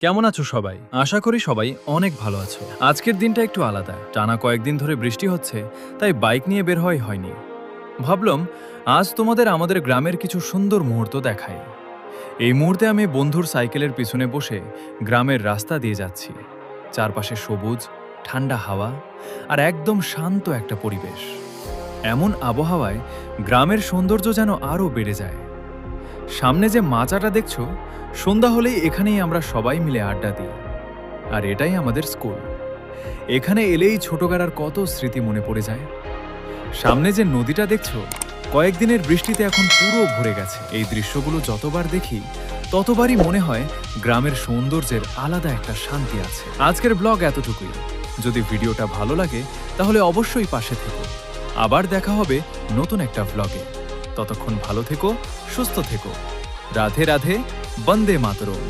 কেমন আছো সবাই? আশা করি সবাই অনেক ভালো আছো। আজকের দিনটা একটু আলাদা। টানা কয়েকদিন ধরে বৃষ্টি হচ্ছে, তাই বাইক নিয়ে বের হয়নি। ভাবলাম আজ তোমাদের আমাদের গ্রামের কিছু সুন্দর মুহূর্ত দেখাই। এই মুহূর্তে আমি বন্ধুর সাইকেলের পিছনে বসে গ্রামের রাস্তা দিয়ে যাচ্ছি। চারপাশে সবুজ, ঠান্ডা হাওয়া আর একদম শান্ত একটা পরিবেশ। এমন আবহাওয়ায় গ্রামের সৌন্দর্য যেন আরও বেড়ে যায়। সামনে যে মাচাটা দেখছো, সন্ধ্যা হলেই এখানেই আমরা সবাই মিলে আড্ডা দিই। আর এটাই আমাদের স্কুল। এখানে এলেই ছোটবেলার কত স্মৃতি মনে পড়ে যায়। সামনে যে নদীটা দেখছো, কয়েকদিনের বৃষ্টিতে এখন পুরো ভরে গেছে। এই দৃশ্যগুলো যতবার দেখি ততবারই মনে হয় গ্রামের সৌন্দর্যের আলাদা একটা শান্তি আছে। আজকের ব্লগ এতটুকুই। যদি ভিডিওটা ভালো লাগে তাহলে অবশ্যই পাশে থেকো। আবার দেখা হবে নতুন একটা ব্লগে। ততক্ষণ ভালো থেকো, সুস্থ থেকো। রাধে রাধে, বন্দে মাতরম।